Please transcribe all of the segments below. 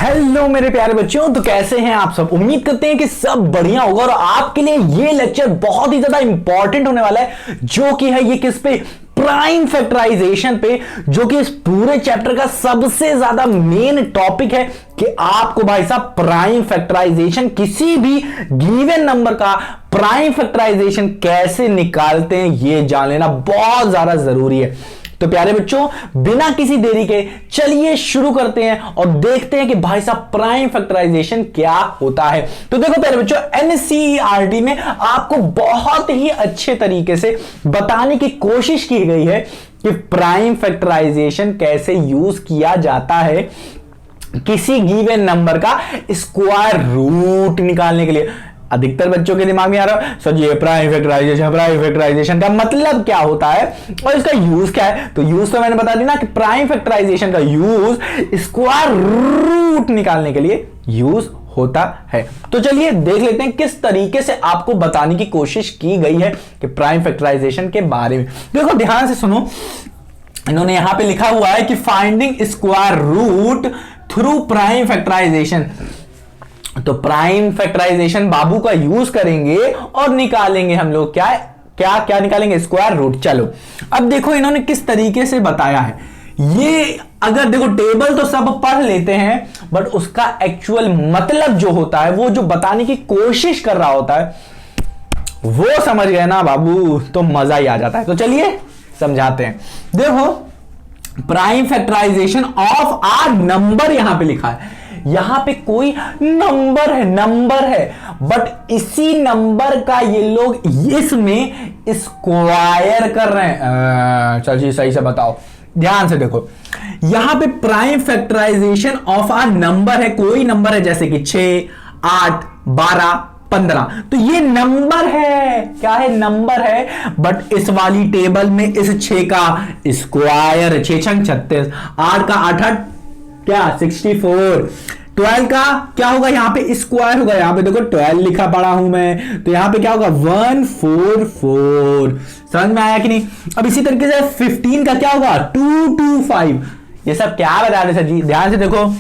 Hello मेरे प्यारे बच्चों, तो कैसे हैं आप सब। उम्मीद करते हैं कि सब बढ़िया होगा और आपके लिए ये लेक्चर बहुत ही ज्यादा इंपॉर्टेंट होने वाला है, जो कि है ये किस पे, प्राइम फैक्टराइजेशन पे, जो कि इस पूरे चैप्टर का सबसे ज्यादा मेन टॉपिक है कि आपको भाई साहब प्राइम फैक्टराइजेशन, किसी भी गिवन नंबर का प्राइम फैक्टराइजेशन कैसे निकालते हैं ये जान लेना बहुत ज्यादा जरूरी है। तो प्यारे बच्चों, बिना किसी देरी के चलिए शुरू करते हैं और देखते हैं कि भाई साहब प्राइम फैक्टराइजेशन क्या होता है। तो देखो प्यारे बच्चों, एनसीईआरटी में आपको बहुत ही अच्छे तरीके से बताने की कोशिश की गई है कि प्राइम फैक्टराइजेशन कैसे यूज किया जाता है किसी गिवन नंबर का स्क्वायर रूट निकालने के लिए। अधिकतर बच्चों के दिमाग में आ रहा है सर ये प्राइम फैक्टराइजेशन का मतलब क्या होता है और इसका यूज क्या है। तो यूज तो मैंने बता दी ना कि प्राइम फैक्टराइजेशन का यूज स्क्वायर रूट निकालने के लिए यूज होता है। तो चलिए देख लेते हैं किस तरीके से आपको बताने की कोशिश की गई है कि प्राइम फैक्टराइजेशन के बारे में। देखो ध्यान से सुनो, इन्होंने यहां पे लिखा हुआ है कि finding square root through prime factorisation. तो प्राइम फैक्टराइजेशन बाबू का यूज करेंगे और निकालेंगे हम लोग क्या क्या क्या निकालेंगे, स्क्वायर रूट। चलो अब देखो इन्होंने किस तरीके से बताया है ये। अगर देखो टेबल तो सब पढ़ लेते हैं, बट उसका एक्चुअल मतलब जो होता है, वो जो बताने की कोशिश कर रहा होता है, वो समझ गए ना बाबू तो मजा ही आ जाता है। तो चलिए समझाते हैं। देखो prime factorisation of our number यहां पे लिखा है, यहां पे कोई नंबर है बट इसी नंबर का ये लोग इसमें स्क्वायर कर रहे हैं। चलिए सही से बताओ, ध्यान से देखो, यहां पे prime factorisation of a number है, कोई नंबर है जैसे कि 6, 8, 12, 15। तो ये नंबर है, क्या है, नंबर है। बट इस वाली टेबल में इस 6 का स्क्वायर, 6 छंग 36, 8 का 8 क्या 64, 12 का क्या होगा, यहां पे स्क्वायर होगा। यहां पे देखो 12 लिखा पड़ा हूं मैं, तो यहां पे क्या होगा 144। समझ में आया कि नहीं। अब इसी तरीके से 15 का क्या होगा 225। ये सब क्या बता रहे सर जी, ध्यान से देखो।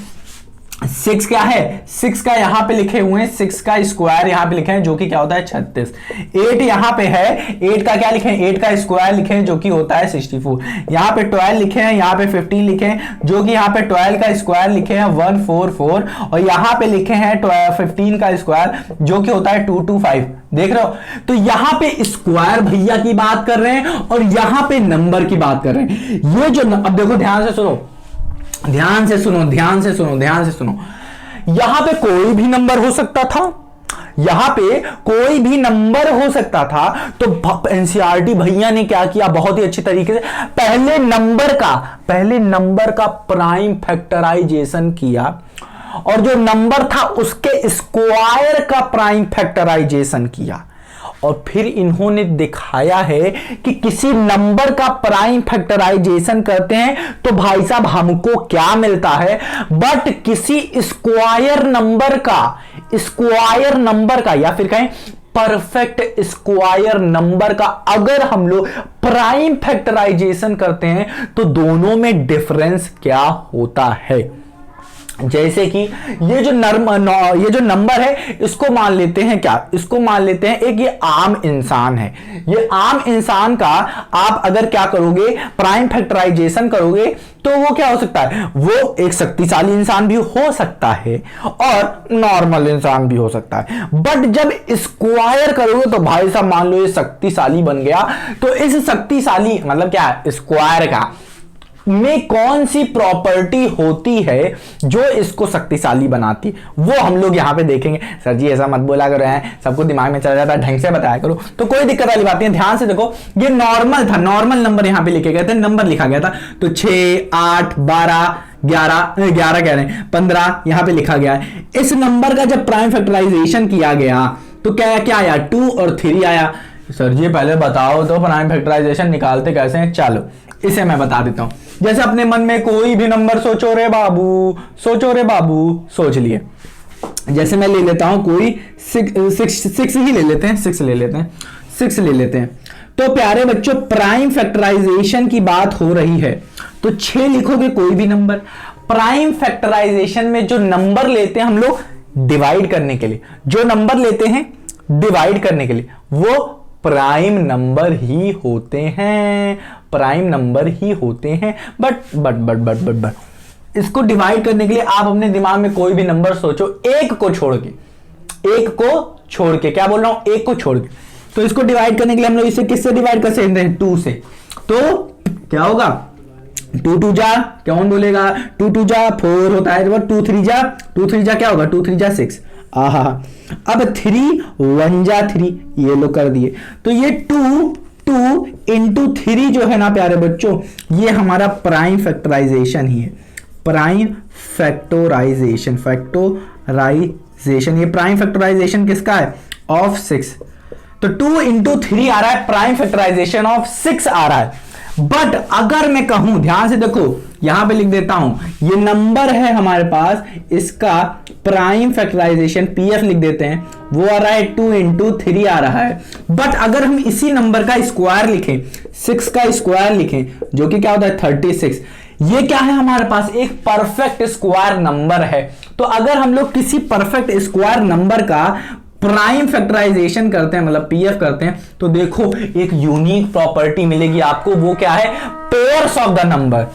6 क्या है, 6 का यहां पे लिखे हुए हैं, 6 का स्क्वायर यहां पे लिखे हैं जो कि क्या होता है 36। 8 यहां पे है, 8 का क्या लिखे हैं, 8 का स्क्वायर लिखे हैं जो कि होता है 64। यहां पे 12 लिखे हैं, यहां पे 15 लिखे हैं जो कि यहां पे 12 का स्क्वायर लिखे हैं 144, और यहां पे लिखे हैं 15 का स्क्वायर जो कि होता है 225। देख रहे हो, तो यहां पे स्क्वायर भैया की बात कर रहे हैं और यहां पे नंबर की बात कर रहे हैं। ये जो अब देखो ध्यान से सुनो, ध्यान से सुनो, ध्यान से सुनो, ध्यान से सुनो। यहां पे कोई भी नंबर हो सकता था, यहां पे कोई भी नंबर हो सकता था। तो एनसीईआरटी भैया ने क्या किया, बहुत ही अच्छे तरीके से पहले नंबर का प्राइम फैक्टराइजेशन किया और जो नंबर था उसके स्क्वायर का प्राइम फैक्टराइजेशन किया, और फिर इन्होंने दिखाया है कि किसी नंबर का प्राइम फैक्टराइजेशन करते हैं तो भाई साहब हमको क्या मिलता है, बट किसी स्क्वायर नंबर का या फिर कहें परफेक्ट स्क्वायर नंबर का अगर हम लोग प्राइम फैक्टराइजेशन करते हैं तो दोनों में डिफरेंस क्या होता है। जैसे कि ये जो नंबर है इसको मान लेते हैं क्या, इसको मान लेते हैं एक ये आम इंसान है। ये आम इंसान का आप अगर क्या करोगे, प्राइम फैक्टराइजेशन करोगे तो वो क्या हो सकता है, वो एक शक्तिशाली इंसान भी हो सकता है और नॉर्मल इंसान भी हो सकता है। बट जब स्क्वायर करोगे तो भाई साहब मान लो ये शक्तिशाली बन गया, तो इस शक्तिशाली मतलब क्या है, स्क्वायर का में कौन सी प्रॉपर्टी होती है जो इसको शक्तिशाली बनाती, वो हम लोग यहां पे देखेंगे। सर जी ऐसा मत बोला करो, हैं सबको दिमाग में चला जाता है, ढंग से बताया करो, तो कोई दिक्कत वाली बात नहीं है। ध्यान से देखो, ये नॉर्मल था, नॉर्मल नंबर यहां पे लिखे गए थे, नंबर लिखा गया था। तो 6, 8, 12, 11 कह रहे हैं 15 यहां पे लिखा गया है। इस नंबर का जब प्राइम फैक्टराइजेशन किया गया तो क्या आया, 2 और 3 आया। सर जी पहले बताओ तो प्राइम फैक्टराइजेशन निकालते कैसे हैं। चलो इसे मैं बता देता हूं। जैसे अपने मन में कोई भी नंबर सोचो रे बाबू, सोच लिए। जैसे मैं ले लेता हूं कोई 6 ही ले लेते हैं, 6 ले लेते हैं। तो प्यारे बच्चों प्राइम फैक्टराइजेशन की बात हो रही है तो 6 लिखोगे कोई भी नंबर, प्राइम फैक्टराइजेशन में जो नंबर लेते हैं हम लोग डिवाइड करने के लिए, जो नंबर लेते हैं डिवाइड करने के लिए, वो प्राइम नंबर ही होते हैं, प्राइम नंबर ही होते हैं। बट इसको डिवाइड करने के लिए आप अपने दिमाग में कोई भी नंबर सोचो, एक को छोड़ के, क्या बोल रहा हूं, एक को छोड़ के। तो इसको डिवाइड करने के लिए हम लोग इसे किससे डिवाइड कर सकते हैं, 2 से। तो क्या होगा, 2 2 जा, कौन बोलेगा, 2 2 जा 4 होता है, 2 3 जा क्या होगा, 2 3 जा 6। आहा, अब 3 1 जा 3, ये लोग कर दिए। तो ये 2 इंटू 3 जो है ना प्यारे बच्चों, ये हमारा प्राइम फैक्टराइजेशन ही है, प्राइम फैक्टराइजेशन, ये प्राइम फैक्टराइजेशन किसका है, ऑफ 6। तो 2 इंटू 3 आ रहा है, प्राइम फैक्टराइजेशन ऑफ 6 आ रहा है। बट अगर मैं कहूं, ध्यान से देखो, यहां पे लिख देता हूं, ये नंबर है हमारे पास, इसका प्राइम फैक्टराइजेशन पीएफ लिख देते हैं, वो आ रहा है 2 इंटू 3 आ रहा है। बट अगर हम इसी नंबर का स्क्वायर लिखें, 6 का स्क्वायर लिखें, जो कि क्या होता है 36, ये क्या है हमारे पास, एक परफेक्ट स्क्वायर नंबर है। तो अगर हम लोग किसी परफेक्ट स्क्वायर नंबर का प्राइम फैक्टराइजेशन करते हैं, मतलब पीएफ करते हैं, तो देखो एक यूनिक प्रॉपर्टी मिलेगी आपको, वो क्या है, पेयर्स ऑफ द नंबर।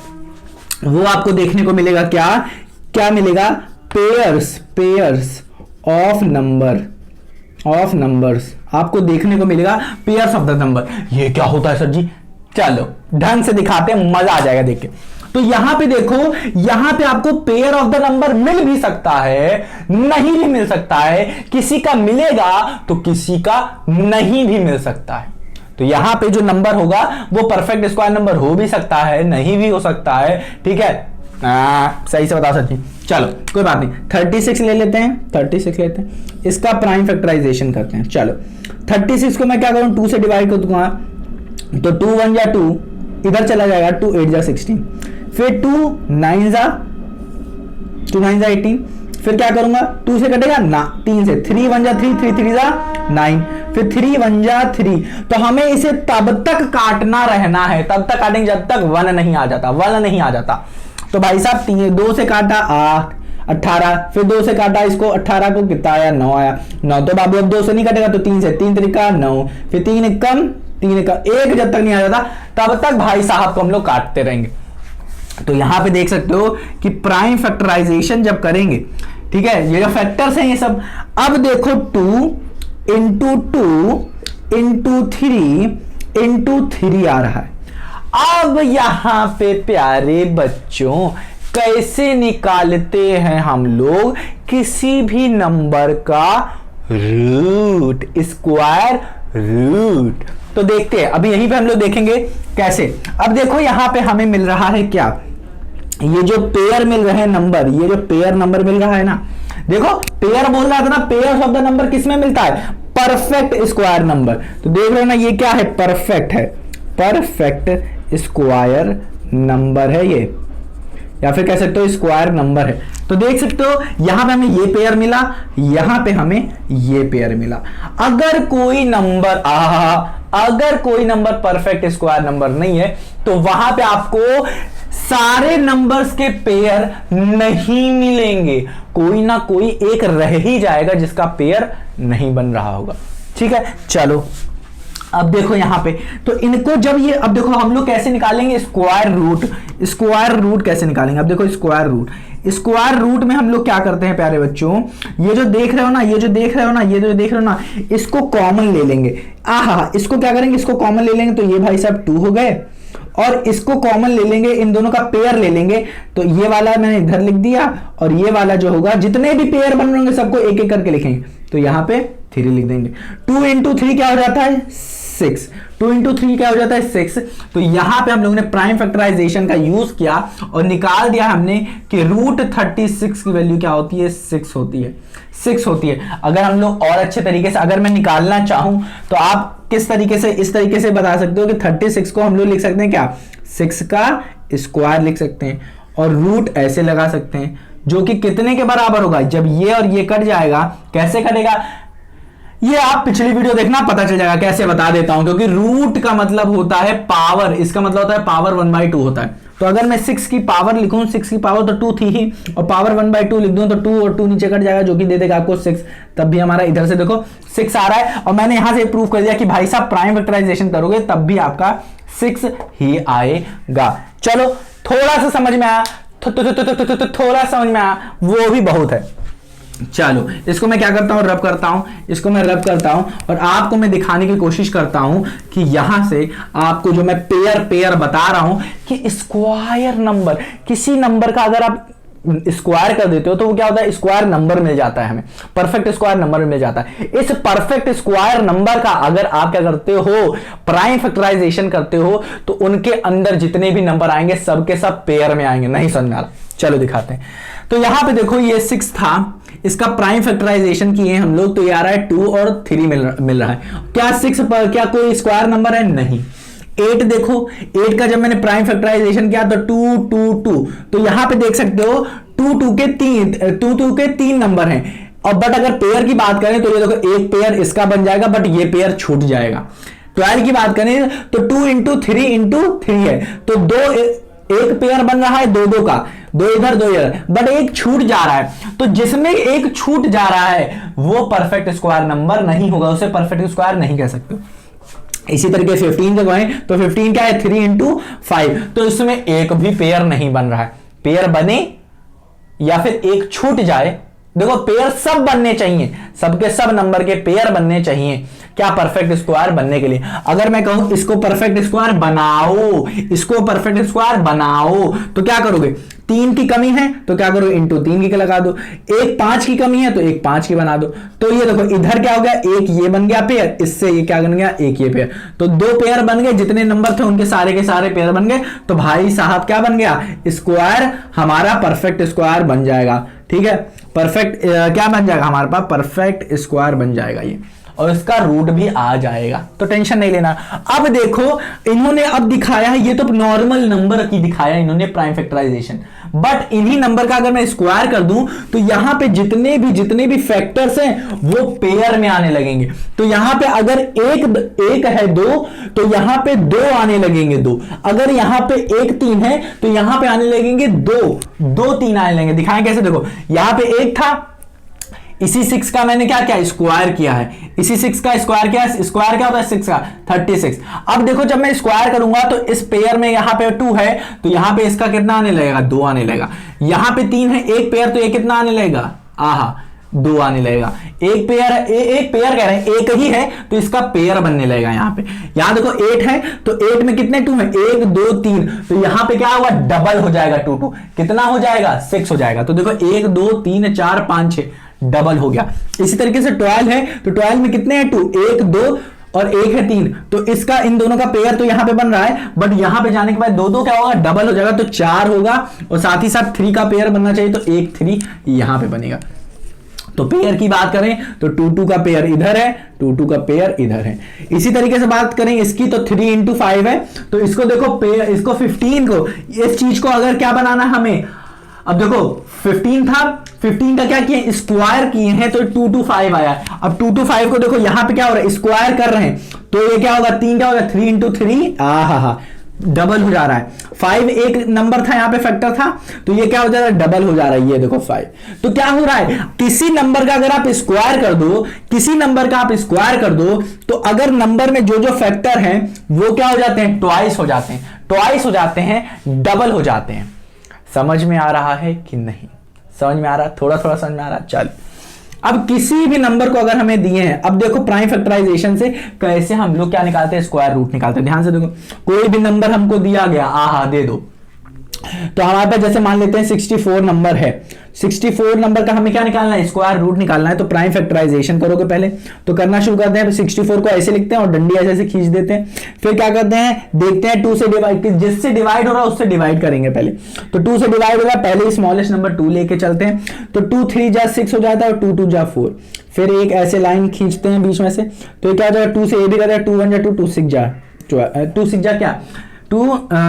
वो आपको देखने को मिलेगा, क्या मिलेगा, पेयर्स ऑफ नंबर्स आपको देखने को मिलेगा, पेयर्स ऑफ द नंबर। ये क्या होता है सर जी, चलो ढंग से दिखाते हैं, मजा आ जाएगा देख के। तो यहां पे देखो, यहां पे आपको पेयर ऑफ द नंबर मिल भी सकता है, नहीं भी मिल सकता है, किसी का मिलेगा तो किसी का नहीं भी मिल सकता है। तो यहां पे जो नंबर होगा वो परफेक्ट स्क्वायर नंबर हो भी सकता है, नहीं भी हो सकता है, ठीक है। सही से बता सकते हैं, चलो कोई बात नहीं, 36 ले लेते हैं, 36 लेते हैं, इसका प्राइम फैक्टराइजेशन करते हैं। चलो 36 को मैं क्या करूं, 2 से डिवाइड कर दूंगा, तो 2 1 जा 2, इधर चला जाएगा, 2 8 जा 16, फिर 2 9 जा 18, फिर क्या करूंगा, 2 से कटेगा ना, 3 से, 3 1 जा 3, 3 3 जा 9, फिर 3 1 जा 3। तो हमें इसे तब तक काटना रहना है, तब तक काटेंगे जब तक 1 नहीं आ जाता, तो भाई साहब 2 से काटा 8 18, फिर 2 से काटा इसको, 18 को कितना आया, 9 आया, 9। तो बाबू अब 2 से नहीं कटेगा, तो 3 से, 3 3 9, फिर 3 1 जब तक नहीं आ जाता तब तक भाई साहब को हम लोग काटते रहेंगे। तो यहां पे देख सकते हो कि प्राइम फैक्टराइजेशन जब करेंगे, ठीक है, ये जो फैक्टर्स हैं ये सब, अब देखो 2 इंटू 3 आ रहा है। अब यहां पे प्यारे बच्चों कैसे निकालते हैं हम लोग किसी भी नंबर का रूट, स्क्वायर रूट। तो देखते हैं, अभी यहीं पे हम लोग देखेंगे कैसे। अब देखो यहां पे हमें मिल रहा है क्या, ये जो पेयर मिल रहे हैं नंबर, ये जो पेयर नंबर मिल रहा है ना, देखो पेयर बोल रहा था ना, पेयर ऑफ द नंबर किसमें मिलता है, परफेक्ट स्क्वायर नंबर। तो देख रहे हो ना, ये क्या है, परफेक्ट स्क्वायर नंबर है ये, या फिर कह सकते हो स्क्वायर नंबर है। तो देख सकते हो यहां पे हमें ये पेयर मिला, यहां पे हमें ये पेयर मिला। अगर कोई नंबर परफेक्ट स्क्वायर नंबर नहीं है, तो वहां पे आपको सारे नंबर्स के पेयर नहीं मिलेंगे, कोई ना कोई एक रह ही जाएगा जिसका पेयर नहीं बन रहा होगा, ठीक है। चलो अब देखो यहां पे, तो इनको जब ये, अब देखो हम लोग कैसे निकालेंगे स्क्वायर रूट कैसे निकालेंगे। अब देखो स्क्वायर रूट में हम लोग क्या करते हैं प्यारे बच्चों, ये जो देख रहे हो ना, इसको कॉमन ले लेंगे। इसको क्या करेंगे, इसको कॉमन ले लेंगे, तो ये भाई साहब 2 हो गए, और इसको कॉमन ले लेंगे, इन दोनों का पेयर ले लेंगे, तो ये वाला मैंने इधर लिख दिया, और ये वाला जो होगा, जितने भी पेयर बन रहे होंगे सबको एक एक करके लिखेंगे, तो यहां पे 3 लिख देंगे। 2 इंटू 3 क्या हो जाता है, 6। 2 इंटू 3 क्या हो जाता है, 6। तो यहां पे हम लोगों ने प्राइम फैक्टराइजेशन का यूज किया और निकाल दिया हमने कि रूट 36 की वैल्यू क्या होती है, 6 होती है। अगर हम लोग और अच्छे तरीके से, अगर मैं निकालना चाहूं तो आप किस तरीके से, इस तरीके से बता सकते हो कि 36 को हम लोग लिख सकते हैं क्या, 6 का स्क्वायर लिख सकते हैं, और रूट ऐसे लगा सकते हैं, जो कि कितने के बराबर होगा, जब ये और ये कट जाएगा, कैसे कटेगा, ये आप पिछली वीडियो देखना, पता चल जाएगा। कैसे बता देता हूं, क्योंकि रूट का मतलब होता है पावर, इसका मतलब होता है पावर 1/2 होता है। तो अगर मैं 6 की पावर लिखूं, 6 की पावर तो 2 थी ही, और पावर 1/2 लिख दूं तो 2 और 2 नीचे कट जाएगा, जो कि दे देगा आपको 6। तब भी हमारा इधर से देखो 6 आ रहा है, और मैंने यहां से प्रूव कर दिया कि भाई साहब प्राइम फैक्टराइजेशन करोगे तब भी आपका 6 ही आएगा। चलो थोड़ा सा समझ में आया, थोड़ा समझ में आया, वो भी बहुत है। चलो इसको मैं क्या करता हूं, रब करता हूं, इसको मैं रब करता हूं, और आपको मैं दिखाने की कोशिश करता हूं कि यहां से आपको जो मैं पेयर बता रहा हूं कि स्क्वायर नंबर, किसी नंबर का अगर आप स्क्वायर कर देते हो तो वो क्या होता है, स्क्वायर नंबर मिल जाता है, हमें परफेक्ट स्क्वायर नंबर मिल जाता है। इस परफेक्ट स्क्वायर नंबर का अगर आप क्या करते हो, प्राइम फैक्टराइजेशन करते हो, तो उनके अंदर जितने भी नंबर आएंगे सब के सब पेयर में आएंगे। नहीं समझ में आ रहा, चलो दिखाते हैं। तो यहां पे देखो ये 6 था, इसका प्राइम फैक्टराइजेशन किए हम लोग, तो ये आ रहा है 2 और 3 मिल रहा है। क्या 6 पर क्या कोई स्क्वायर नंबर है? नहीं। 8 देखो, 8 का जब मैंने प्राइम फैक्टराइजेशन किया तो 2 2 2, तो यहां पे देख सकते हो 2 के 3 नंबर हैं। और बट अगर पेयर की बात करें तो ये देखो एक पेयर इसका बन जाएगा, बट ये पेयर छूट जाएगा। 12 की बात करें तो 2 × 3 है, तो एक पेयर बन रहा है 2 का, 2 इधर 2 इधर, बट एक छूट जा रहा है। तो जिसमें एक छूट जा रहा है वो परफेक्ट स्क्वायर नंबर नहीं होगा, उसे परफेक्ट स्क्वायर नहीं कह सकते। इसी तरीके 15 को कहें तो 15 क्या है, 3 × 5, तो इसमें एक भी पेयर नहीं बन रहा है। पेयर बने या फिर एक छूट जाए, देखो पेयर सब बनने चाहिए, सबके सब नंबर के पेयर बनने चाहिए क्या, परफेक्ट स्क्वायर बनने के लिए। अगर मैं कहूं इसको परफेक्ट स्क्वायर बनाओ, इसको परफेक्ट स्क्वायर बनाओ, तो क्या करोगे, 3 की कमी है तो क्या करो, इंटू 3 की लगा दो। एक 5 की कमी है तो एक 5 की बना दो। तो ये देखो इधर क्या हो गया, एक ये बन गया पेयर, इससे ये क्या बन गया, एक ये पेयर, तो 2 पेयर बन गए। जितने नंबर थे उनके सारे के सारे पेयर बन गए। तो भाई साहब क्या बन गया, स्क्वायर हमारा परफेक्ट स्क्वायर बन जाएगा। ठीक है, परफेक्ट क्या बन जाएगा हमारे पास, परफेक्ट स्क्वायर बन जाएगा ये, और इसका रूट भी आ जाएगा, तो टेंशन नहीं लेना। अब देखो इन्होंने अब दिखाया है, ये तो नॉर्मल नंबर की दिखाया इन्होंने प्राइम फैक्टराइजेशन, बट इन्हीं नंबर का अगर मैं स्क्वायर कर दूं तो यहां पे जितने भी फैक्टर्स हैं वो पेयर में आने लगेंगे। तो यहां पे अगर एक है 2 तो यहां पे 2 आने लगेंगे 2, अगर यहां पे 1 3 है तो यहां पे आने लगेंगे 2 3 आने लगेंगे। दिखाएं कैसे, देखो यहां पे 1 था, इसी 6 का मैंने क्या किया, स्क्वायर किया है, इसी 6 का स्क्वायर किया, स्क्वायर क्या होता है 6 का 36। अब देखो जब मैं स्क्वायर करूंगा तो इस पेयर में यहां पे 2 है तो यहां पे इसका कितना आने लगेगा, 2 आने लगेगा। यहां पे 3 है, एक पेयर, तो ये कितना आने लगेगा, आहा 2 आने लगेगा। एक पेयर कह रहे हैं, एक ही है तो इसका पेयर बनने लगेगा। यहां पे यहां देखो 8 है तो 8 में कितने 2 है, 1 2 3, तो यहां पे क्या होगा, डबल हो जाएगा 2 2, कितना हो जाएगा 6 हो जाएगा। तो देखो 1 2 3 4 5 6 डबल हो गया। इसी तरीके से 12 है तो 12 में कितने हैं 2, 1 2 और 1 है 3, तो इसका इन दोनों का पेयर तो यहां पे बन रहा है, बट यहां पे जाने के बाद 2 2 क्या होगा, डबल हो जाएगा, तो 4 होगा, और साथ ही साथ 3 का पेयर बनना चाहिए, तो 1 3 यहां पे बनेगा। तो पेयर की बात करें तो 2 2 का पेयर इधर है, 2 2 का पेयर इधर है। इसी तरीके से बात करें इसकी तो 3 × 5 है, तो इसको देखो पेयर, इसको 15 को, इस चीज को अगर क्या बनाना हमें, अब देखो 15 था, 15 का क्या किए, स्क्वायर किए हैं, तो 2 2 5 आया। अब 2 2 5 को देखो यहां पे क्या हो रहा है, स्क्वायर कर रहे हैं, तो ये क्या होगा, 3 क्या होगा, 3 × 3 आहा डबल हो जा रहा है। 5 एक नंबर था यहां पे, फैक्टर था, तो ये क्या हो जा रहा है, डबल हो जा रहा है। ये देखो 5, तो क्या हो रहा है, किसी नंबर का अगर आप स्क्वायर कर दो, किसी नंबर का आप स्क्वायर कर दो, तो अगर नंबर में जो फैक्टर हैं वो क्या हो जाते हैं, ट्वाइस हो जाते हैं, ट्वाइस हो जाते हैं, डबल हो जाते हैं। समझ में आ रहा है कि नहीं, समझ में आ रहा, थोड़ा थोड़ा समझ में आ रहा। चल अब किसी भी नंबर को अगर हमें दिए हैं, अब देखो प्राइम फैक्टराइजेशन से कैसे हम लोग क्या निकालते हैं, स्क्वायर रूट निकालते हैं। ध्यान से देखो, कोई भी नंबर हमको दिया गया, आहा दे दो, तो हमारे पास जैसे मान लेते हैं 64 नंबर है, 64 नंबर का हमें क्या निकालना है, स्क्वायर रूट निकालना है। तो प्राइम फैक्टराइजेशन करोगे पहले, तो करना शुरू करते हैं, 64 को ऐसे लिखते हैं और डंडी ऐसे खींच देते हैं। फिर क्या करते हैं, देखते हैं 2 से डिवाइड, जिससे डिवाइड हो रहा है उससे डिवाइड करेंगे पहले। तो 2 से डिवाइड होगा, पहले स्मॉलेस्ट नंबर 2 लेके चलते हैं, तो 2 3 जा 6 हो जाता है, और 2 2 जा 4। फिर एक ऐसे लाइन खींचते हैं बीच में से, तो क्या हो जाएगा, 2 से ए भी करते हैं, 2 1 जा 2, 2 6 जा 2 6 जा क्या 2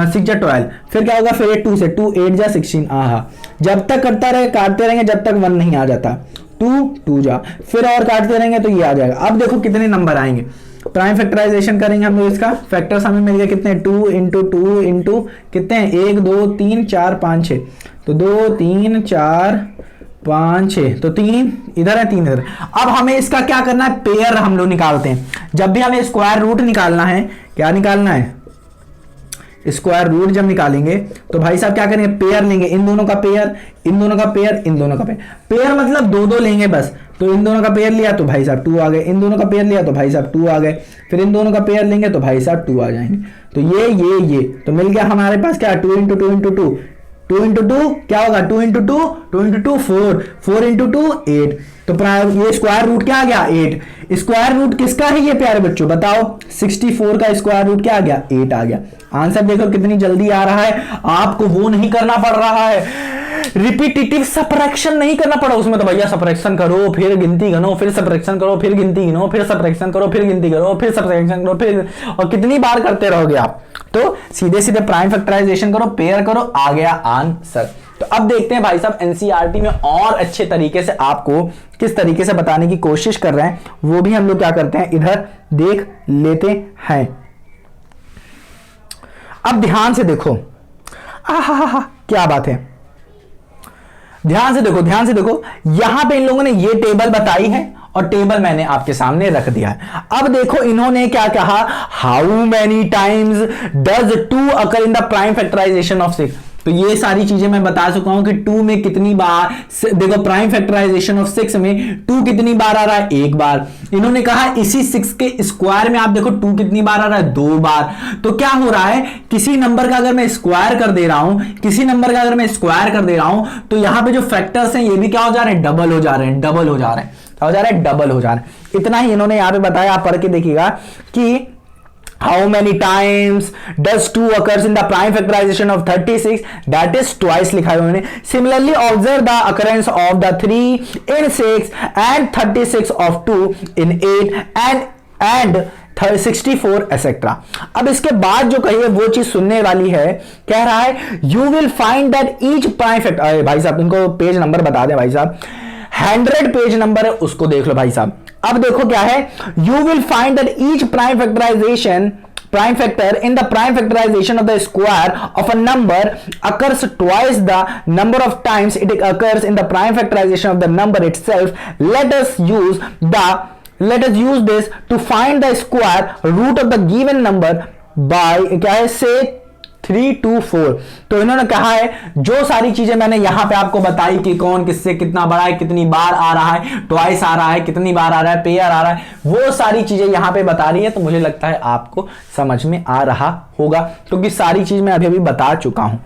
6 जा 12। फिर क्या होगा, फिर 2 से 2 8 जा 16, आहा जब तक करता रहे, काटते रहेंगे जब तक 1 नहीं आ जाता, 2 2 जा, फिर और काटते रहेंगे तो ये आ जाएगा। अब देखो कितने नंबर आएंगे, प्राइम फैक्टराइजेशन करेंगे हम लोग, इसका फैक्टर्स हमें मिल गए कितने, 2 इंटू 2 इंटू कितने हैं, 1 2 3 4 5 6, तो 2 3 4 5 6, तो 3 इधर है 3 इधर। अब हमें इसका क्या करना है, पेयर हम लोग निकालते हैं। जब भी हमें स्क्वायर रूट निकालना है, क्या निकालना है, स्क्वायर रूट जब निकालेंगे तो भाई साहब क्या करेंगे, पेयर लेंगे, इन दोनों का पेयर, इन दोनों का पेयर, इन दोनों का पेयर, पेयर मतलब दो दो लेंगे बस। तो इन दोनों का पेयर लिया तो भाई साहब 2 आ गए, इन दोनों का पेयर लिया तो भाई साहब 2 आ गए, फिर इन दोनों का पेयर लेंगे तो भाई साहब 2 आ जाएंगे। तो ये तो मिल गया हमारे पास क्या, 2 इंटू 2 इंटू 2, 2 इंटू 2 क्या होगा, 2 इंटू 2, 2 इंटू 2 4, 4 इंटू 2 8, तो ये स्क्वायर रूट क्या आ गया, 8। स्क्वायर रूट किसका है ये प्यारे बच्चों, बताओ, 64 का स्क्वायर रूट क्या आ गया, 8 आ गया। आंसर देखो कितनी जल्दी आ रहा है, आपको वो नहीं करना पड़ रहा है, रिपीटेटिव सबट्रैक्शन नहीं करना पड़ा उसमें। तो भैया सबट्रैक्शन करो, फिर गिनती गिनो, फिर सबट्रैक्शन करो, फिर गिनती गिनो, फिर सबट्रैक्शन करो, फिर गिनती करो, फिर सबट्रैक्शन करो, फिर, और कितनी बार करते रहोगे आप। तो सीधे सीधे प्राइम फैक्टराइजेशन करो, पेयर करो, आ गया आंसर। तो अब देखते हैं भाई साहब एनसीईआरटी में और अच्छे तरीके से आपको किस तरीके से बताने की कोशिश कर रहे हैं, वो भी हम लोग क्या करते हैं, इधर देख लेते हैं। अब ध्यान से देखो, क्या बात है, ध्यान से देखो, ध्यान से देखो, यहां पे इन लोगों ने ये टेबल बताई है और टेबल मैंने आपके सामने रख दिया है। अब देखो इन्होंने क्या कहा, how many times does 2 occur in the prime factorisation of 6। तो ये सारी चीजें मैं बता चुका हूं कि 2 में कितनी बार, देखो प्राइम फैक्टराइजेशन ऑफ 6 में 2 कितनी बार आ रहा है, 1 बार। इन्होंने कहा इसी 6 के स्क्वायर में आप देखो 2 कितनी बार आ रहा है, 2 बार। तो क्या हो रहा है, किसी नंबर का अगर मैं स्क्वायर कर दे रहा हूं, किसी नंबर का अगर मैं स्क्वायर कर दे रहा हूं, तो यहां पे जो फैक्टर्स हैं ये भी क्या हो जा रहे हैं, डबल हो जा रहे हैं, डबल हो जा रहे हैं, हो जा रहा है, डबल हो जा रहा है। इतना ही इन्होंने यहां पे बताया, आप पढ़ के देखिएगा कि how many times does 2 occurs in the prime factorization of 36, that is twice लिखा है उन्होंने। Similarly observe the occurrence of the 3 in 6 and 36 of 2 in 8 and 64 etcetera. अब इसके बाद जो कही है वो चीज सुनने वाली है, कह रहा है you will find that each prime factor, भाई साहब इनको पेज नंबर बता दें भाई साहब, 100 पेज नंबर है उसको देख लो भाई साहब। अब देखो क्या है, you will find that each prime factorisation prime factor in the prime factorization of the square of a number occurs twice the number of times it occurs in the prime factorization of the number itself. Let us use this to find the square root of the given number by क्या है, say 3 to 4। तो इन्होंने कहा है जो सारी चीजें मैंने यहां पे आपको बताई कि कौन किससे कितना बड़ा है, कितनी बार आ रहा है, ट्वाइस आ रहा है, कितनी बार आ रहा है, पेयर आ रहा है, वो सारी चीजें यहां पे बता रही है। तो मुझे लगता है आपको समझ में आ रहा होगा, क्योंकि सारी चीज मैं अभी बता चुका हूं,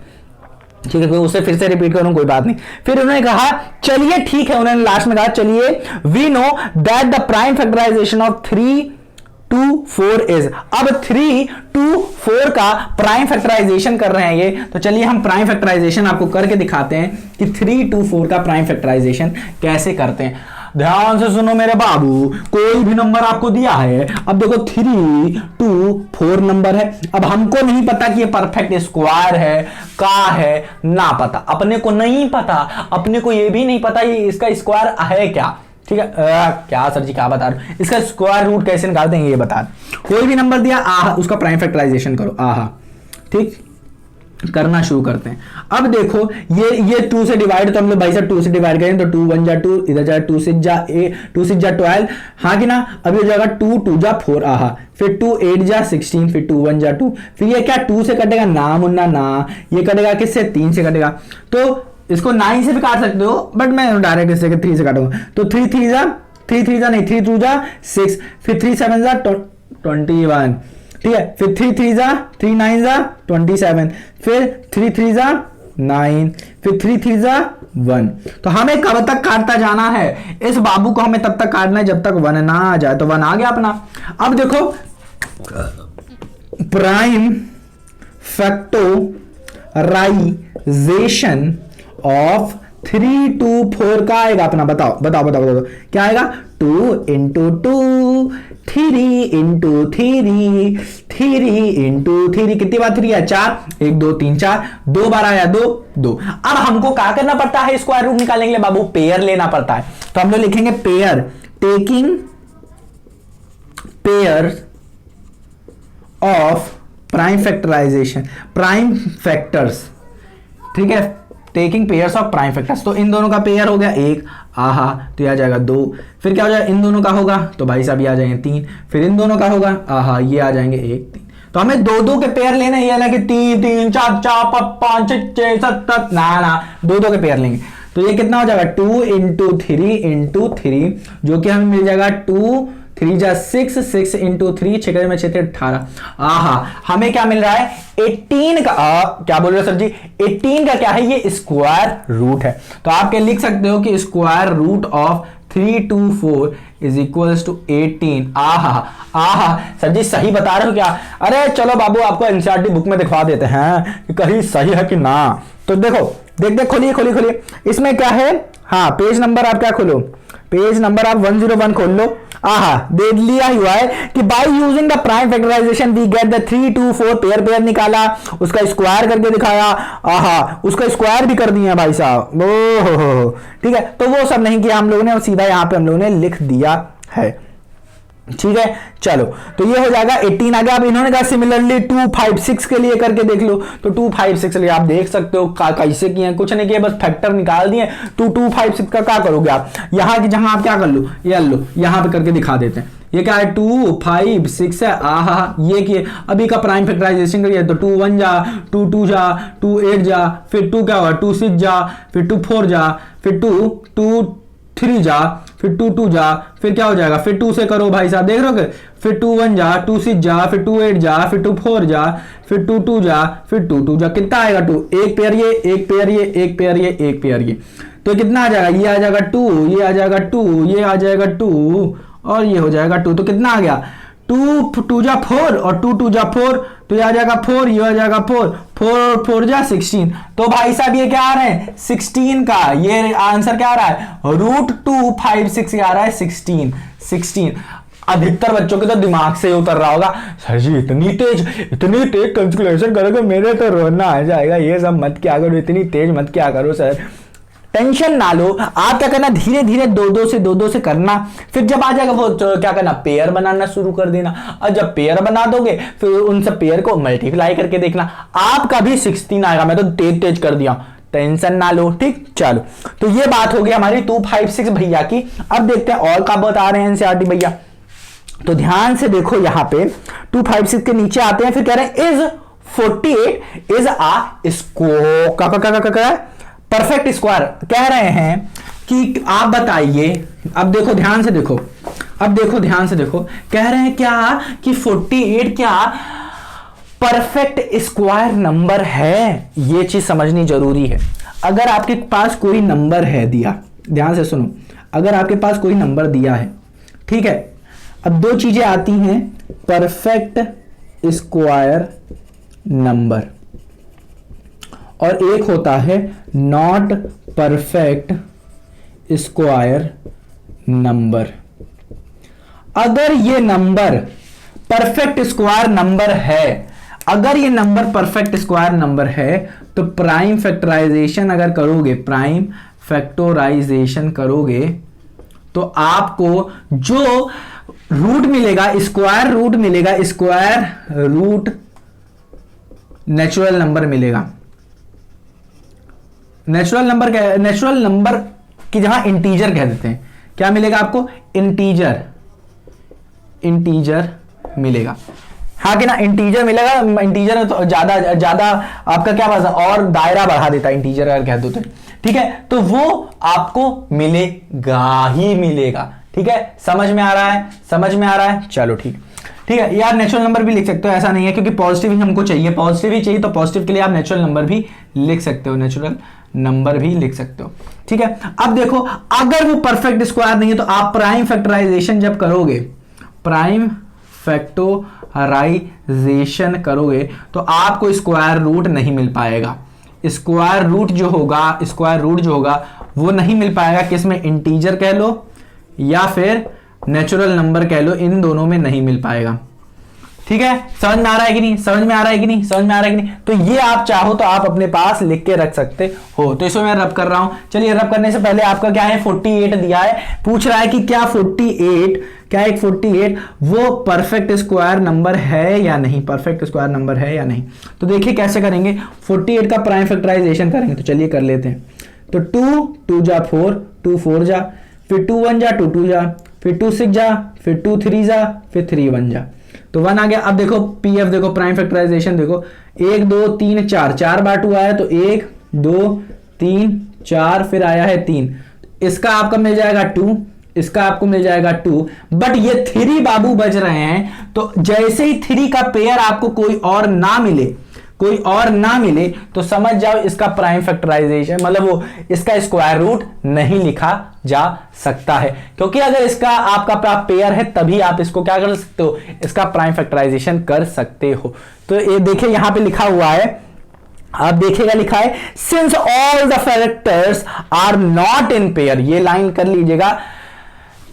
ठीक है, उसे फिर से रिपीट करूं कोई बात नहीं। फिर उन्होंने कहा चलिए ठीक है, उन्होंने लास्ट में कहा चलिए we know that the prime factorisation of 3 to 4 is। अब 3 to 4 का प्राइम फैक्टराइजेशन कर रहे हैं ये, तो चलिए हम प्राइम फैक्टराइजेशन आपको करके दिखाते हैं कि 3 to 4 का प्राइम फैक्टराइजेशन कैसे करते हैं। ध्यान से सुनो मेरे बाबू, कोई भी नंबर आपको दिया है, अब देखो 3 to 4 नंबर है, अब हमको नहीं पता कि ये परफेक्ट स्क्वायर है का है, ना पता, अपने को नहीं पता, अपने को ये भी नहीं पता ये इसका स्क्वायर है क्या, ठीक है, क्या सर जी क्या बता रहे हो, इसका स्क्वायर रूट कैसे निकालते हैं ये बता। कोई भी नंबर दिया, उसका प्राइम फैक्टराइजेशन करो, ठीक, करना शुरू करते हैं। अब देखो ये 2 से डिवाइड, तो हम लोग भाई साहब 2 से डिवाइड करें तो 2 1 जा 2, इधर जा 2 6 जा 12, हाँ कि ना। अब ये जाएगा 2 2 जा 4, फिर 2 8 जा 16, फिर 2 1 जा 2, फिर ये क्या 2 से कटेगा ना मुन्ना ना, ये कटेगा किससे, 3 से कटेगा। तो इसको 9 से भी काट सकते हो, बट मैं डायरेक्ट इससे 3 से काटूंगा। तो 3 3 जा नहीं, 3 2 जा 6, फिर 3 7 जा 21, ठीक है, फिर 3 3 जा 3 9 जा 27, फिर 3 3 जा 9, फिर 3 3 जा 1। तो हमें कब तक काटता जाना है, इस बाबू को हमें तब तक काटना है जब तक 1 ना आ जाए। तो 1 आ गया अपना। अब देखो प्राइम फैक्टराइजेशन ऑफ 3 to 4 का आएगा अपना, बताओ क्या आएगा, 2 into 2, 3 into 3, 3 into 3, कितनी बार 3 है, 4, 1 2 3 4, 2 बार आया 2 2। अब हमको क्या करना पड़ता है, स्क्वायर रूट निकालने के लिए बाबू पेयर लेना पड़ता है। तो हम लोग लिखेंगे pair, taking pairs of prime factorisation, prime factors, ठीक है, taking pairs of prime factors. तो इन दोनों का पेयर हो गया 1, आहा, तो ये आ जाएगा 2। फिर क्या हो जाएगा, इन दोनों का होगा तो भाई साहब ये आ जाएंगे 3। फिर इन दोनों का होगा, आहा, ये आ जाएंगे 1, 3। तो हमें 2-2 के पेयर लेना, ये ना कि 3, 3, 4, 4, 5, 6, 6, 7, ना 2-2 के पेयर लेंगे। तो ये कितना हो जाएगा, 2 × 3 × 3, जो कि हमें मिल जाएगा 2 3 जा 6, 6 × 3, 6 में 6 थे 18। आहा, हमें क्या मिल रहा है, 18 का क्या बोल रहे हो सर जी, 18 का क्या है, ये स्क्वायर रूट है। तो आप क्या लिख सकते हो कि square root of 324 is equals to 18। आहा आहा, सर जी सही बता रहे हो क्या? अरे चलो बाबू, आपको एनसीईआरटी बुक में दिखवा देते हैं कि कहीं सही है कि ना। तो देखो, देख खोलिए खोलिए खोलिए, इसमें क्या है, हाँ पेज नंबर आप क्या खोलो, पेज नंबर आप 101 खोल लो। आहा, दे लिया हुआ है कि by using the prime factorisation we get the 3, 2, 4 pair निकाला, उसका स्क्वायर करके दिखाया। आहा, उसका स्क्वायर भी कर दिया भाई साहब, ओहो, ठीक है। तो वो सब नहीं किया हम लोगों ने, सीधा यहाँ पे हम लोगों ने लिख दिया है, ठीक है। चलो, तो ये हो जाएगा 18 आ गया। अब इन्होंने कहा सिमिलरली 2, 5, 6 के लिए करके देख लो। तो 2, 5, 6 के लिए आप देख सकते हो कैसे किए हैं, कुछ नहीं किया, बस फैक्टर निकाल दिए। 2, 2, 5, 6 का क्या करोगे आप, यहाँ की जहां आप क्या कर लो, ये लो, यहाँ पे करके दिखा देते हैं। ये क्या है, 2, 5, 6 है। आहा, ये किए, अभी का प्राइम फैक्टराइजेशन करिए तो 2 1 जा, 2 2 जा, 2 8 जा, फिर 2 क्या हुआ, 2 6 जा, फिर 2 4 जा, फिर 2 3 जा, फिर 2 2 जा, फिर क्या हो जाएगा, फिर 2 से करो भाई साहब, देख रहे हो, फिर 2 1 जा, 2 6 जा, फिर 2 8 जा, फिर 2 4 जा, फिर 2 2 जा, फिर 2 2 जा, कितना आएगा 2, एक पेयर ये, एक पेयर ये, एक पेयर ये, एक पेयर ये, तो कितना आ जाएगा, ये आ जाएगा 2, ये आ जाएगा 2, ये आ जाएगा 2 और ये हो जाएगा 2। तो कितना आ गया, 2 2 जा 4 और 2 2 जा 4, तो ये आ जाएगा 4, ये आ जाएगा 4, 4 और 4 जा 16। तो भाई साहब ये क्या आ रहा है, 16 का, ये आंसर क्या आ रहा है, √256 आ रहा है, 16। अधिकतर बच्चों के तो दिमाग से उतर रहा होगा, सर जी इतनी तेज कैलकुलेशन करोगे, मेरे तो रोना आ जाएगा, ये सब मत क्या करो, इतनी तेज मत क्या करो सर। टेंशन ना लो, आप क्या करना, धीरे धीरे 2-2 से करना। फिर जब आ जाएगा वो तो क्या करना, पेयर बनाना शुरू कर देना, और जब पेयर बना दोगे फिर उन सब पेयर को मल्टीप्लाई करके देखना, आपका भी 16 आएगा। मैं तो तेज कर दिया, टेंशन ना लो, ठीक। चलो, तो ये बात हो गई हमारी 256 भैया की। अब देखते हैं और क्या बता रहे हैं एनसीईआरटी भैया। तो ध्यान से देखो, यहाँ पे 256 के नीचे आते हैं, फिर कह रहे हैं is 48 is a perfect square. कह रहे हैं कि आप बताइए, अब देखो ध्यान से देखो, कह रहे हैं क्या कि 48 क्या परफेक्ट स्क्वायर नंबर है। ये चीज समझनी जरूरी है। अगर आपके पास कोई नंबर है दिया, ध्यान से सुनो, अगर आपके पास कोई नंबर दिया है, ठीक है, अब 2 चीजें आती हैं, परफेक्ट स्क्वायर नंबर और एक होता है नॉट परफेक्ट स्क्वायर नंबर। अगर ये नंबर परफेक्ट स्क्वायर नंबर है, अगर ये नंबर परफेक्ट स्क्वायर नंबर है, तो प्राइम फैक्टराइजेशन अगर करोगे, प्राइम फैक्टराइजेशन करोगे, तो आपको जो रूट मिलेगा, स्क्वायर रूट मिलेगा, स्क्वायर रूट नेचुरल नंबर मिलेगा। नेचुरल नंबर की जहां इंटीजर कह देते हैं, क्या मिलेगा आपको, इंटीजर मिलेगा। हाँ कि ना, इंटीजर मिलेगा। इंटीजर तो ज्यादा आपका क्या बात है, और दायरा बढ़ा देता है इंटीजर अगर कह दो तो, ठीक है। तो वो आपको मिलेगा ही मिलेगा, ठीक है। समझ में आ रहा है, चलो ठीक है यार। नेचुरल नंबर भी लिख सकते हो, ऐसा नहीं है, क्योंकि पॉजिटिव ही हमको चाहिए, पॉजिटिव ही चाहिए, तो पॉजिटिव के लिए आप नेचुरल नंबर भी लिख सकते हो, ठीक है। अब देखो, अगर वो परफेक्ट स्क्वायर नहीं है, तो आप प्राइम फैक्टराइजेशन जब करोगे, तो आपको स्क्वायर रूट नहीं मिल पाएगा। स्क्वायर रूट जो होगा वो नहीं मिल पाएगा, किसमें, इंटीजर कह लो या फिर नेचुरल नंबर कह लो, इन दोनों में नहीं मिल पाएगा। ठीक है, समझ में आ रहा है कि नहीं, समझ में आ रहा है कि नहीं, समझ में आ रहा है कि नहीं। तो ये आप चाहो तो आप अपने पास लिख के रख सकते हो। तो इसमें मैं रब कर रहा हूं। चलिए, रब करने से पहले आपका क्या है, 48 दिया है, पूछ रहा है कि क्या 48, क्या एक 48 वो परफेक्ट स्क्वायर नंबर है या नहीं, परफेक्ट स्क्वायर नंबर है या नहीं। तो देखिए कैसे करेंगे, 48 का प्राइम फैक्टराइजेशन करेंगे। तो चलिए कर लेते हैं। तो 2 जा 4, 2 4 जा, फिर 2 1 जा, 2 2 जा, फिर 2 6 जा, फिर 2 3 जा, फिर 3 1 जा, तो 1 आ गया। अब देखो पीएफ, देखो प्राइम फैक्टराइजेशन, देखो 1 2 3 4, 4 बार 2 आया तो 1 2 3 4, फिर आया है 3, इसका आपका मिल जाएगा 2, इसका आपको मिल जाएगा 2, बट ये 3 बाबू बज रहे हैं। तो जैसे ही 3 का पेयर आपको कोई और ना मिले, कोई और ना मिले, तो समझ जाओ इसका प्राइम फैक्टराइजेशन, मतलब वो इसका स्क्वायर रूट नहीं लिखा जा सकता है, क्योंकि अगर इसका आपका पेयर है तभी आप इसको क्या कर सकते हो, इसका प्राइम फैक्टराइजेशन कर सकते हो। तो ये देखिए यहां पे लिखा हुआ है, आप देखिएगा लिखा है since all the factors are not in pair, ये लाइन कर लीजिएगा,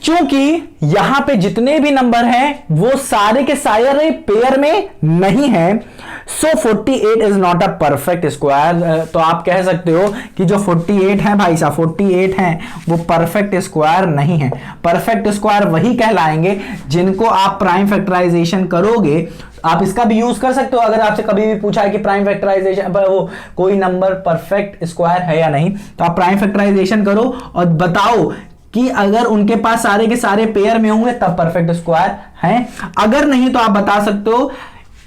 क्योंकि यहां पे जितने भी नंबर हैं वो सारे के सारे पेयर में नहीं है। सो 48 is not a perfect square. तो आप कह सकते हो कि जो 48 है भाई साहब, 48 है वो परफेक्ट स्क्वायर नहीं है। परफेक्ट स्क्वायर वही कहलाएंगे जिनको आप प्राइम फैक्टराइजेशन करोगे। आप इसका भी यूज कर सकते हो, अगर आपसे कभी भी पूछा है कि प्राइम फैक्टराइजेशन वो कोई नंबर परफेक्ट स्क्वायर है या नहीं, तो आप प्राइम फैक्टराइजेशन करो और बताओ कि अगर उनके पास सारे के सारे पेयर में होंगे तब परफेक्ट स्क्वायर हैं, अगर नहीं तो आप बता सकते हो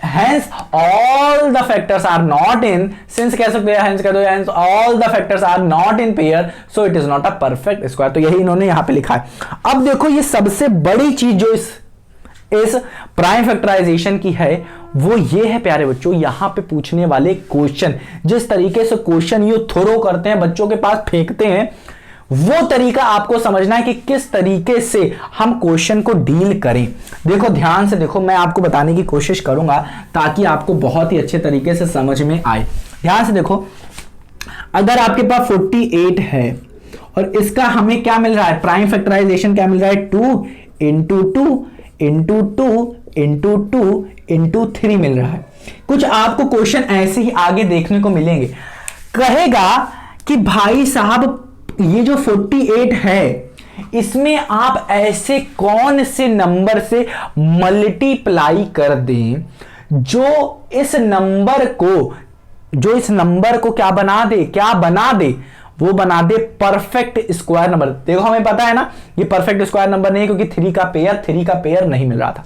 hence all the factors are not in, since कह सकते हैं hence कह दो, hence all the factors are not in pair so it is not a perfect square। तो यही इन्होंने यहां पे लिखा है। अब देखो ये सबसे बड़ी चीज जो इस प्राइम फैक्टराइजेशन की है वो ये है प्यारे बच्चों, यहां पे पूछने वाले क्वेश्चन, जिस तरीके से क्वेश्चन ये थ्रो करते हैं, बच्चों के पास फेंकते हैं, वो तरीका आपको समझना है कि किस तरीके से हम क्वेश्चन को डील करें। देखो ध्यान से देखो, मैं आपको बताने की कोशिश करूंगा ताकि आपको बहुत ही अच्छे तरीके से समझ में आए। ध्यान से देखो, अगर आपके पास 48 है और इसका हमें क्या मिल रहा है, प्राइम फैक्टराइजेशन क्या मिल रहा है, 2 इंटू 2 इंटू 2 इंटू 2 इंटू 3 मिल रहा है। कुछ आपको क्वेश्चन ऐसे ही आगे देखने को मिलेंगे, कहेगा कि भाई साहब ये जो 48 है इसमें आप ऐसे कौन से नंबर से मल्टीप्लाई कर दें जो इस नंबर को क्या बना दे, वो बना दे परफेक्ट स्क्वायर नंबर। देखो हमें पता है ना ये परफेक्ट स्क्वायर नंबर नहीं, क्योंकि 3 का पेयर नहीं मिल रहा था।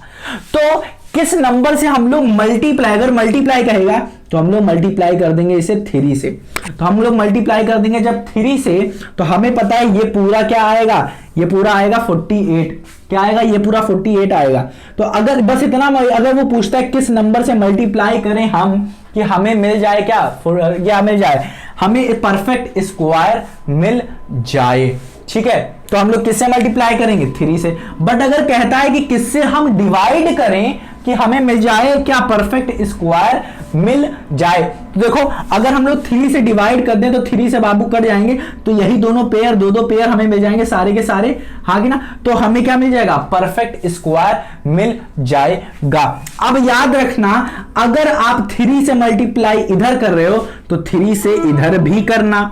तो किस नंबर से हम लोग मल्टीप्लाई, अगर मल्टीप्लाई कहेगा तो हम लोग मल्टीप्लाई कर देंगे इसे 3 से। तो हम लोग मल्टीप्लाई कर देंगे जब 3 से, तो हमें पता है ये पूरा क्या आएगा, ये पूरा आएगा 48। क्या आएगा, ये पूरा 48 आएगा। तो अगर बस इतना, अगर वो पूछता है किस नंबर से मल्टीप्लाई करें हम कि हमें मिल जाए क्या मिल जाए, हमें परफेक्ट स्क्वायर मिल जाए। ठीक है, तो हम लोग किससे मल्टीप्लाई करेंगे, 3 से। बट अगर कहता है कि किससे हम डिवाइड करें कि हमें मिल जाए क्या, परफेक्ट स्क्वायर मिल जाए, तो देखो अगर हम लोग 3 से डिवाइड कर दें तो 3 से बाबू कट जाएंगे, तो यही दोनों पेयर, दो पेयर हमें मिल जाएंगे सारे के सारे, हाँ कि ना। तो हमें क्या मिल जाएगा, परफेक्ट स्क्वायर मिल जाएगा। अब याद रखना, अगर आप 3 से मल्टीप्लाई इधर कर रहे हो तो 3 से इधर भी करना,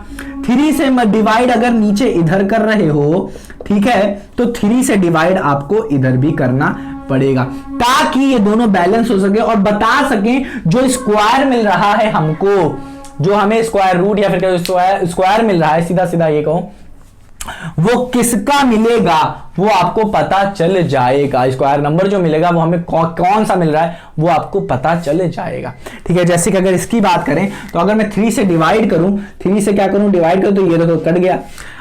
3 से डिवाइड अगर नीचे इधर कर रहे हो, ठीक है, तो 3 से डिवाइड आपको इधर भी करना पड़ेगा, ताकि ये दोनों बैलेंस हो सके और बता सकें जो स्क्वायर मिल रहा है हमको, जो हमें स्क्वायर रूट या फिर स्क्वायर मिल रहा है, सीधा सीधा ये कहूं, वो किसका मिलेगा वो आपको पता चल जाएगा। स्क्वायर नंबर जो मिलेगा वो हमें कौन सा मिल रहा है वो आपको पता चल जाएगा। ठीक है, जैसे कि अगर इसकी बात करें तो अगर मैं 3 से डिवाइड करूं, 3 से क्या करूं, डिवाइड करूं, तो ये देखो कट गया।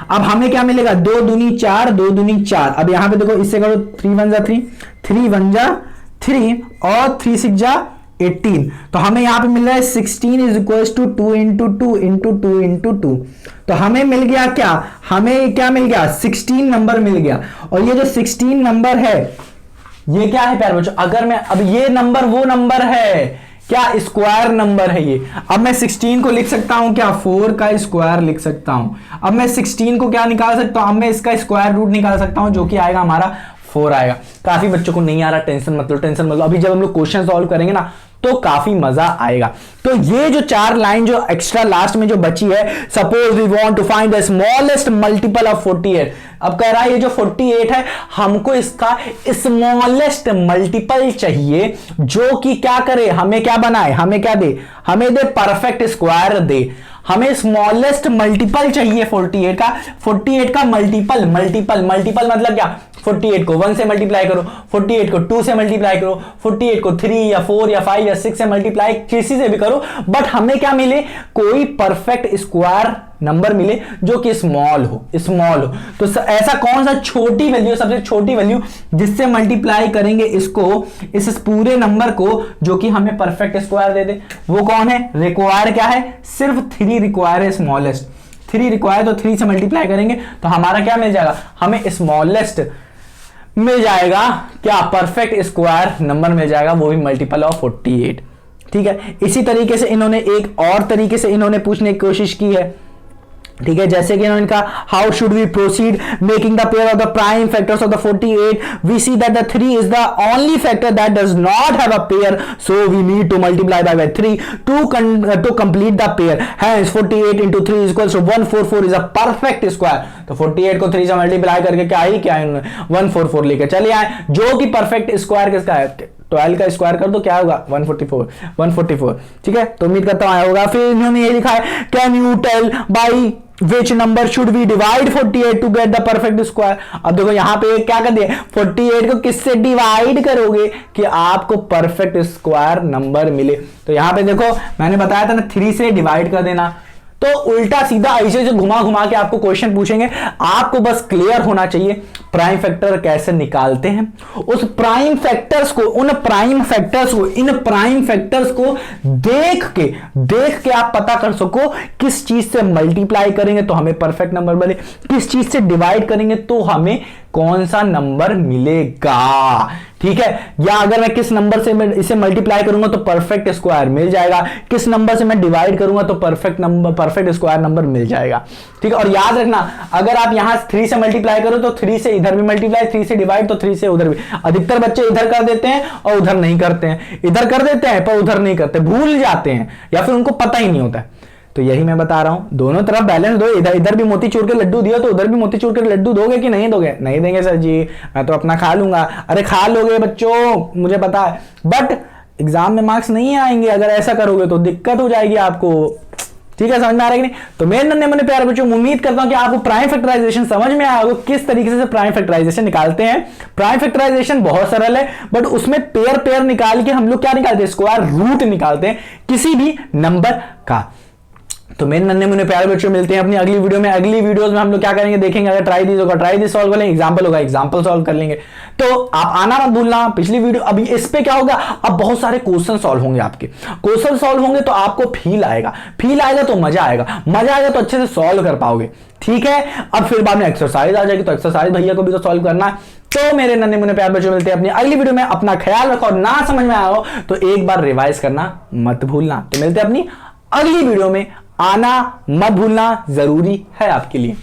अब हमें क्या मिलेगा, 2 दूनी 4, 2 दूनी 4। अब यहां पे देखो इससे करो 3 1 जा 3, 3 1 जा 3 और 3 6 जा 18। तो हमें यहां पे मिल रहा है 16 is equal to 2 into 2 into 2 into 2। तो हमें मिल गया क्या, हमें क्या मिल गया, 16 नंबर मिल गया। और ये जो 16 नंबर है ये क्या है प्यारे बच्चों, अगर मैं अब ये नंबर वो नंबर है क्या, स्क्वायर नंबर है ये। अब मैं 16 को लिख सकता हूं क्या, 4 का स्क्वायर लिख सकता हूं। अब मैं 16 को क्या निकाल सकता हूं, अब मैं इसका स्क्वायर रूट निकाल सकता हूं जो कि आएगा हमारा 4 आएगा। काफी बच्चों को नहीं आ रहा, टेंशन मतलब टेंशन मतलब, अभी जब हम लोग क्वेश्चन सॉल्व करेंगे ना तो काफी मजा आएगा। तो ये जो 4 लाइन जो एक्स्ट्रा लास्ट में जो बची है, suppose we want to find the smallest multiple of 48। अब कह रहा है ये जो 48 है हमको इसका स्मॉलेस्ट मल्टीपल चाहिए जो कि क्या करे, हमें क्या बनाए, हमें क्या दे, हमें दे परफेक्ट स्क्वायर दे। हमें स्मॉलेस्ट मल्टीपल चाहिए 48 का, 48 का मल्टीपल मतलब क्या, 48 को 1 से मल्टीप्लाई करो, 48 को 2 से मल्टीप्लाई करो, 48 को 3 या 4 या 5 या 6 से मल्टीप्लाई किसी से भी करो, बट हमें क्या मिले, कोई परफेक्ट स्क्वायर नंबर मिले जो कि स्मॉल हो। तो ऐसा कौन सा छोटी वैल्यू, सबसे छोटी वैल्यू जिससे मल्टीप्लाई करेंगे इसको, इस पूरे नंबर को जो कि हमें परफेक्ट स्क्वायर दे दे, वो कौन है, रिक्वायर क्या है, सिर्फ 3 रिक्वायर है, स्मॉलेस्ट 3 रिक्वायर, तो 3 से मल्टीप्लाई करेंगे तो हमारा क्या मिल जाएगा, हमें स्मॉलेस्ट मिल जाएगा, क्या, परफेक्ट स्क्वायर नंबर मिल जाएगा, वो भी मल्टीपल ऑफ 48। ठीक है, इसी तरीके से इन्होंने एक और तरीके से इन्होंने पूछने की कोशिश की है। ठीक है, जैसे कि इन्होंने कहा how should we proceed making the pair of the prime factors of the 48, we see that the 3 is the only factor that does not have a pair, so we need to multiply by 3 to complete the pair, hence 48 into 3 is equals to 144 is a perfect square. तो 48 को 3 से multiply करके क्या है इन्होंने 144 लेके चले आए, जो कि परफेक्ट स्क्वायर किसका है, 12 का स्क्वायर कर दो क्या होगा 144। ठीक है, तो उम्मीद करता हूं आया होगा। फिर इन्होंने ये लिखा है can you tell by which number should we divide 48 to get the perfect square। अब देखो यहां पे क्या कर दिया, 48 को किससे डिवाइड करोगे कि आपको परफेक्ट स्क्वायर नंबर मिले। तो यहां पे देखो मैंने बताया था ना 3 से डिवाइड कर देना, तो उल्टा सीधा ऐसे जो घुमा घुमा के आपको क्वेश्चन पूछेंगे, आपको बस क्लियर होना चाहिए प्राइम फैक्टर कैसे निकालते हैं। उस प्राइम फैक्टर्स को, इन प्राइम फैक्टर्स को देख के आप पता कर सको किस चीज से मल्टीप्लाई करेंगे तो हमें परफेक्ट नंबर मिले, किस चीज से डिवाइड करेंगे तो हमें कौन सा नंबर मिलेगा। ठीक है, या अगर मैं किस नंबर से मैं इसे मल्टीप्लाई करूंगा तो परफेक्ट स्क्वायर मिल जाएगा, किस नंबर से मैं डिवाइड करूंगा तो परफेक्ट स्क्वायर नंबर मिल जाएगा। ठीक है, और याद रखना अगर आप यहां 3 से मल्टीप्लाई करो तो 3 से इधर भी मल्टीप्लाई, 3 से डिवाइड तो 3 से उधर भी। अधिकतर बच्चे इधर कर देते हैं और उधर नहीं करते हैं, इधर कर देते हैं पर उधर नहीं करते, भूल जाते हैं या फिर उनको पता ही नहीं होता है। तो यही मैं बता रहा हूं, दोनों तरफ बैलेंस दो, इधर भी मोतीचूर के लड्डू दिया तो उधर भी मोतीचूर के लड्डू दोगे कि नहीं दोगे, नहीं देंगे सर जी, मैं तो अपना खा लूंगा। अरे खा लोगे बच्चों, मुझे पता है, बट एग्जाम में मार्क्स नहीं आएंगे अगर ऐसा करोगे तो दिक्कत हो जाएगी आपको। ठीक है, समझ में आ रहा है कि नहीं। तो मेरे नन्हे मुन्ने प्यारे बच्चों, उम्मीद करता हूं कि आपको प्राइम फैक्टराइजेशन समझ में आया होगा, किस तरीके से प्राइम फैक्टराइजेशन निकालते हैं। प्राइम फैक्टराइजेशन बहुत सरल है, बट उसमें पेयर निकाल के हम लोग क्या निकालते हैं, स्क्वायर रूट निकालते हैं किसी भी नंबर का। तो मेरे नन्हे मुन्ने प्यारे बच्चों, मिलते हैं अपनी अगली वीडियो में। अगली वीडियोस में हम लोग क्या करेंगे देखेंगे, अगर ट्राई दिस होगा ट्राई दिस सॉल्व कर लेंगे, एग्जांपल होगा एग्जांपल सॉल्व कर लेंगे। तो आप आना मत भूलना पिछली वीडियो। अभी इस पे क्या होगा, अब बहुत सारे क्वेश्चन सॉल्व होंगे, आपके क्वेश्चन सॉल्व होंगे तो आपको फील आएगा तो मजा आएगा तो अच्छे से सॉल्व कर पाओगे। ठीक है, अब फिर बाद में एक्सरसाइज आ जाएगी, तो एक्सरसाइज भैया को भी तो सॉल्व करना है। तो मेरे नन्हे मुन्ने प्यारे बच्चों, मिलते हैं अपनी अगली वीडियो में। अपना ख्याल रखो, और ना समझ में आया हो तो एक बार रिवाइज करना मत भूलना। तो मिलते हैं अपनी अगली वीडियो में, आना मत भूलना, जरूरी है आपके लिए।